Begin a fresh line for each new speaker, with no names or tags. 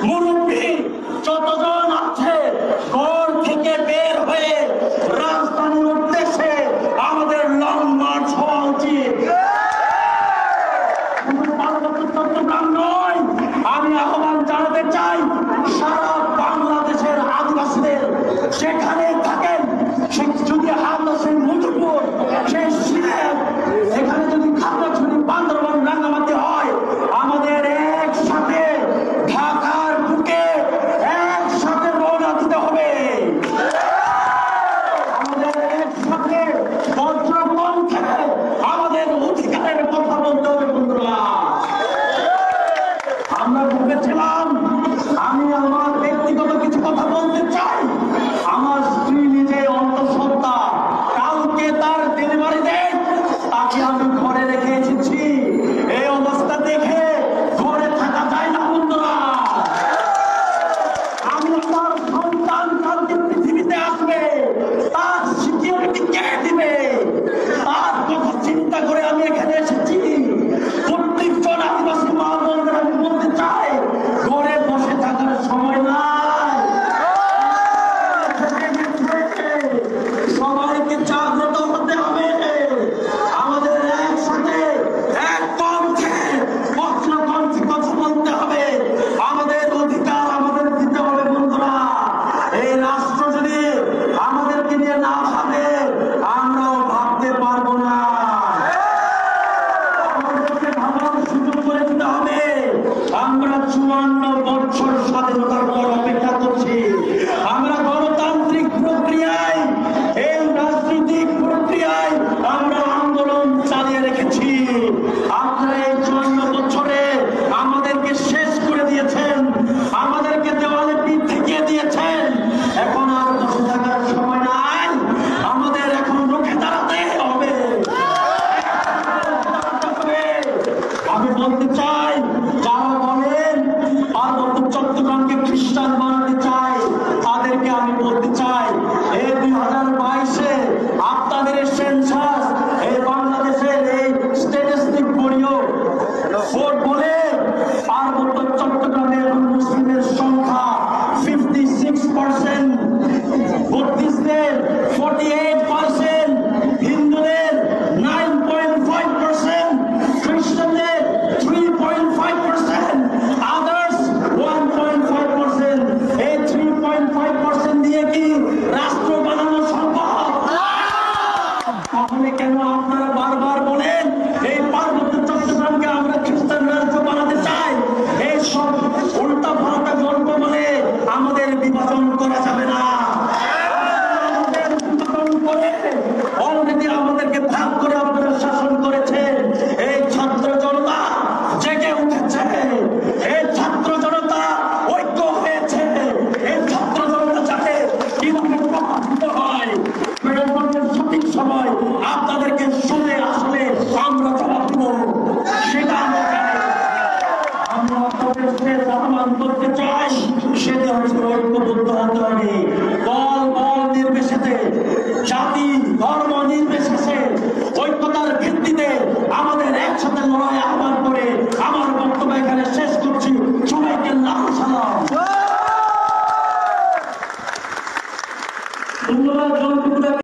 মুরব্বী যতজন আছে ঘর থেকে বের হয়ে রাজধানীর উদ্দেশ্যে আমাদের লং মার্চ হওয়া উচিত। চট্টগ্রাম নয়, আমি আহ্বান জানাতে চাই সারা বাংলাদেশের আদিবাসীদের যেখানে থাকেন, যদি হামলা সেই মুজিবপুর, সেই সিলেট, এখানে যদি খাগড়াছড়ি, বান্দরবান, রাঙ্গামাটি হয়, আমাদের একসাথে ঢাকার বুকে একসাথে রওনা দিতে হবে। আমাদের একসাথে বজ্রকণ্ঠে আমাদের অধিকারের কথা বলতে হবে। বন্ধুরা, আমরা ভেবেছিলাম, আমি আমার ব্যক্তিগত কিছু কথা বলতে চাই। আমার স্ত্রী নিজে অন্তঃসত্ত্বা, কালকে তার ডেলিভারি ডেট, তাকে আমি ঘরে রেখে এসেছি। এই অবস্থা দেখে ঘরে থাকা যায় না। বন্ধুরা, আমি আমার সন্তান কালকে পৃথিবীতে আসবে, তার সিকিউরিটি কে দিবে, তার কথা চিন্তা করে আমি এখানে এসেছি। প্রত্যেকজন আদিবাসী মা বোনদের আমি বলতে চাই, ঘরে বসে থাকার সময় নাই। সবাইকে জাগ্রত হতে হবে। আমাদের একসাথে এক কণ্ঠে বজ্রকণ্ঠে কথা বলতে হবে। আমাদের অধিকার আমাদের দিতে হবে। বন্ধুরা, এই রাষ্ট্র যদি আমাদেরকে নিয়ে না ভাবে, আমরাও ভাবতে পারবো না। আমাদেরকে ভাবার সুযোগ করে দিতে হবে। আমরা 54 বছর স্বাধীনতার পর অপেক্ষা করছি। আমরা গণতান্ত্রিক প্রক্রিয়ায়, এই রাজনৈতিক প্রক্রিয়ায় আমরা আন্দোলন চালিয়ে রেখেছি। আপনারা এই 54 বছরে আমাদেরকে শেষ করে দিয়েছেন, আমাদেরকে দেওয়ালে পিঠ ঠেকিয়ে দিয়েছেন। এখন আর বসে থাকার সময় নাই, আমাদের এখন রুখে দাঁড়াতে হবে। আমি বলতে চাই, যারা বলেন পার্বত্য চট্টগ্রামকে খ্রিস্টান বানাতে চাই, তাদেরকে আমি বলতে চাই, এই 2022-এ আপনাদের সেন্সাস, এই বাংলাদেশের এই স্ট্যাটিস্টিক ব্যুরো ভোট বলে